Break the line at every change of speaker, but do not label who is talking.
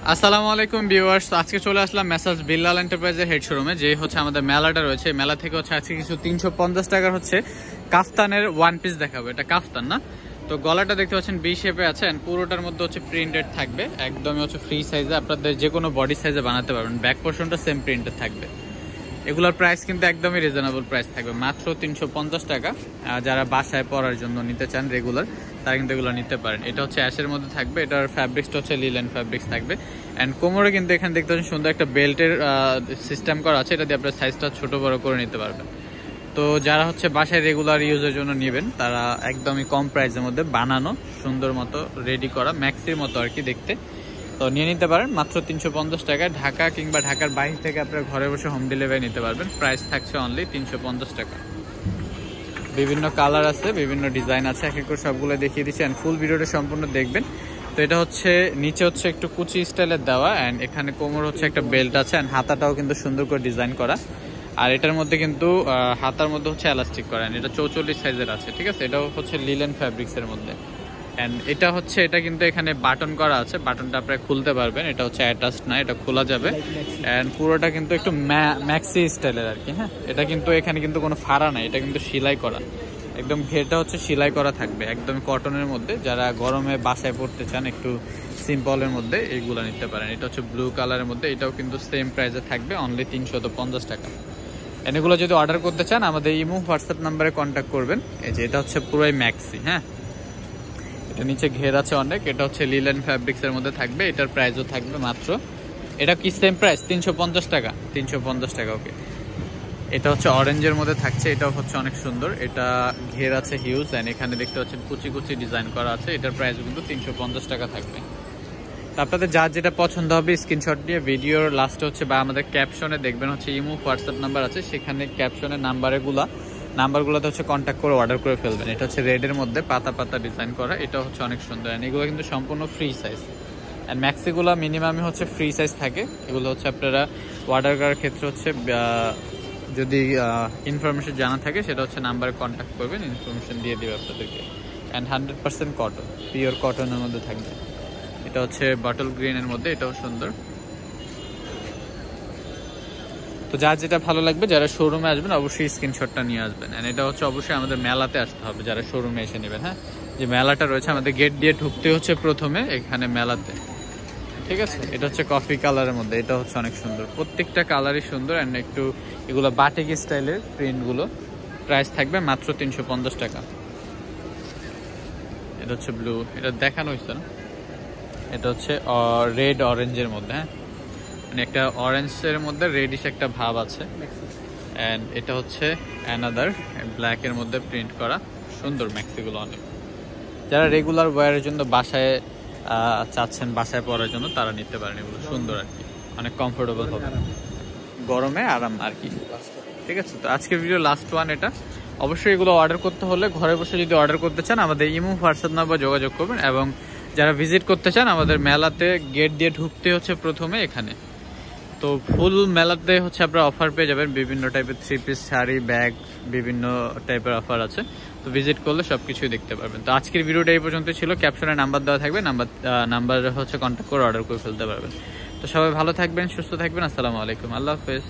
আসসালামু আলাইকুম ভিউয়ার্স, আজকে চলে আসলাম মেসার্স বিল্লাল এন্টারপ্রাইজের হেড শোরুমে, যে হচ্ছে আমাদের মেলাটা রয়েছে। মেলা থেকে হচ্ছে আজকে কিছু 350 টাকার হচ্ছে কাফতানের ওয়ান পিস দেখাবো। এটা কাফতান না, তো গলাটা দেখতে পাচ্ছেন বি শেপে আছে এন্ড পুরোটার মধ্যে হচ্ছে প্রিন্টেড থাকবে, একদমই হচ্ছে ফ্রি সাইজে, আপনাদের যে কোনো বডি সাইজে বানাতে পারবেন। ব্যাক পোর্শনটা সেম প্রিন্টেড থাকবে। এগুলোর প্রাইস কিন্তু একদমই রিজনেবল প্রাইস থাকবে, মাত্র 350 টাকা। যারা বাসায় পরার জন্য নিতে চান রেগুলার, তারা কিন্তু এগুলো নিতে পারেন। এটা হচ্ছে অ্যাশের মধ্যে থাকবে, এটার ফ্যাব্রিক্সটা হচ্ছে লিলেন ফ্যাব্রিক্স থাকবে। অ্যান্ড কোমরে কিন্তু এখানে দেখতে পাচ্ছেন সুন্দর একটা বেল্টের সিস্টেম করা আছে, এটা দিয়ে আপনার সাইজটা ছোট বড় করে নিতে পারবেন। তো যারা হচ্ছে বাসায় রেগুলার ইউজের জন্য নেবেন, তারা একদমই কম প্রাইসের মধ্যে বানানো সুন্দর মতো রেডি করা ম্যাক্সির মতো আর কি দেখতে, তো নিয়ে নিতে পারেন মাত্র 350 টাকায়। ঢাকা কিংবা ঢাকার বাইরে থেকে আপনারা ঘরে বসে হোম ডেলিভারি নিতে পারবেন। প্রাইস থাকছে অনলি 350 টাকা। বিভিন্ন কালার আছে, বিভিন্ন ডিজাইন আছে, এক এক করে সবগুলো দেখিয়ে দিচ্ছি অ্যান্ড ফুল ভিডিওটা সম্পূর্ণ দেখবেন। তো এটা হচ্ছে নিচে হচ্ছে একটু কুচি স্টাইলের দেওয়া অ্যান্ড এখানে কোমর হচ্ছে একটা বেল্ট আছে অ্যান্ড হাতাটাও কিন্তু সুন্দর করে ডিজাইন করা। আর এটার মধ্যে কিন্তু হাতার মধ্যে হচ্ছে এলাস্টিক করা, এটা 44 সাইজের আছে, ঠিক আছে। এটাও হচ্ছে লিলেন ফ্যাব্রিক্সের মধ্যে অ্যান্ড এটা হচ্ছে, এটা কিন্তু এখানে বাটন করা আছে, বাটনটা আপনারা খুলতে পারবেন। এটা হচ্ছে অ্যাটাচড না, এটা খোলা যাবে অ্যান্ড পুরোটা কিন্তু একটু ম্যাক্সি স্টাইলের আর কি। হ্যাঁ, এটা কিন্তু এখানে কিন্তু কোনো ফাড়া নাই, এটা কিন্তু সেলাই করা, একদম ঘেরটা হচ্ছে সেলাই করা থাকবে, একদম কটনের মধ্যে। যারা গরমে বাসায় পড়তে চান একটু সিম্পলের মধ্যে, এইগুলো নিতে পারেন। এটা হচ্ছে ব্লু কালারের মধ্যে, এটাও কিন্তু সেম প্রাইসে থাকবে, অনলি 350 টাকা। এগুলো যদি অর্ডার করতে চান আমাদের ইমো হোয়াটসঅ্যাপ নাম্বারে কন্ট্যাক্ট করবেন। এই যে এটা হচ্ছে পুরোই ম্যাক্সি। হ্যাঁ, এটা নিচে ঘের আছে অনেক, এটা হচ্ছে লিলেন ফ্যাব্রিক্স এর মধ্যে থাকবে। এটার প্রাইসও থাকবে মাত্র, এটা কি সেম প্রাইস 350 টাকা, 350 টাকা। ওকে, এটা হচ্ছে অরেঞ্জের মধ্যে থাকছে, এটাও হচ্ছে অনেক সুন্দর। এটা ঘের আছে হিউজ এন্ড এখানে দেখতে পাচ্ছেন কুচি কুচি ডিজাইন করা আছে। এটার প্রাইস কিন্তু 350 টাকা থাকবে। আপনাদের যার যেটা পছন্দ হবে স্ক্রিনশট দিয়ে ভিডিওর লাস্টে হচ্ছে বা আমাদের ক্যাপশনে দেখবেন হচ্ছে ইমো হোয়াটসঅ্যাপ নাম্বার আছে, সেখানে ক্যাপশনে নাম্বারগুলোতে হচ্ছে কন্ট্যাক্ট করে অর্ডার করে ফেলবেন। এটা হচ্ছে রেডের মধ্যে পাতা পাতা ডিজাইন করা, এটা হচ্ছে অনেক সুন্দর অ্যান্ড এগুলো কিন্তু সম্পূর্ণ ফ্রি সাইজ অ্যান্ড ম্যাক্সিগুলো মিনিমামই হচ্ছে ফ্রি সাইজ থাকে। এগুলো হচ্ছে আপনারা অর্ডার করার ক্ষেত্রে হচ্ছে যদি ইনফরমেশন জানা থাকে সেটা হচ্ছে নাম্বারে কন্ট্যাক্ট করবেন, ইনফরমেশন দিয়ে দেবে আপনাদেরকে। অ্যান্ড 100% কটন, পিওর কটনের মধ্যে থাকবে। এটা হচ্ছে বটল গ্রিনের মধ্যে, এটাও সুন্দর। তো যার যেটা ভালো লাগবে, যারা শোরুমে আসবেন অবশ্যই স্ক্রিনশটটা নিয়ে আসবেন। এন্ড এটা হচ্ছে অবশ্যই আমাদের মেলাতে আসতে হবে যারা শোরুমে এসে নেবেন। হ্যাঁ, যে মেলাটা রয়েছে আমাদের গেট দিয়ে ঢুকতে হচ্ছে প্রথমে এখানে মেলাতে, ঠিক আছে। এটা হচ্ছে কফি কালারের মধ্যে, এটা হচ্ছে অনেক সুন্দর, প্রত্যেকটা কালারই সুন্দর অ্যান্ড একটু এগুলো বাটিক স্টাইলের প্রিন্টগুলো। প্রাইস থাকবে মাত্র 350 টাকা। এটা হচ্ছে ব্লু, এটা দেখানো হয়েছে না, এটা হচ্ছে রেড অরেঞ্জের মধ্যে। হ্যাঁ, মানে একটা অরেঞ্জের মধ্যে রেডিশ একটা ভাব আছে অ্যান্ড এটা হচ্ছে অ্যানাদার ব্ল্যাকের মধ্যে প্রিন্ট করা, সুন্দর ম্যাক্সিগুলো অনেক। যারা রেগুলার ওয়্যারের জন্য বাসায় চাচ্ছেন, বাসায় পরার জন্য, তারা নিতে পারেন। এগুলো সুন্দর আর কি, অনেক কমফোর্টেবল হবে, গরমে আরাম আর কি, ঠিক আছে। তো আজকের ভিডিও লাস্ট ওয়ান এটা। অবশ্যই এগুলো অর্ডার করতে হলে ঘরে বসে যদি অর্ডার করতে চান আমাদের ইমো হোয়াটসঅ্যাপ নাম্বার যোগাযোগ করবেন। এবং যারা ভিজিট করতে চান আমাদের মেলাতে গেট দিয়ে ঢুকতে হচ্ছে প্রথমে এখানে। তো ফুল মেলাতে হচ্ছে আপনারা অফার পেয়ে যাবেন, বিভিন্ন টাইপের 3 পিস শাড়ি, ব্যাগ, বিভিন্ন টাইপের অফার আছে। তো ভিজিট করলে সবকিছুই দেখতে পারবেন। তো আজকের ভিডিওটা এই পর্যন্ত ছিল, ক্যাপশনে নাম্বার দেওয়া থাকবে, নাম্বার হচ্ছে কন্ট্যাক্ট করে অর্ডার করে ফেলতে পারবেন। তো সবাই ভালো থাকবেন, সুস্থ থাকবেন, আসসালামু আলাইকুম, আল্লাহ হাফেজ।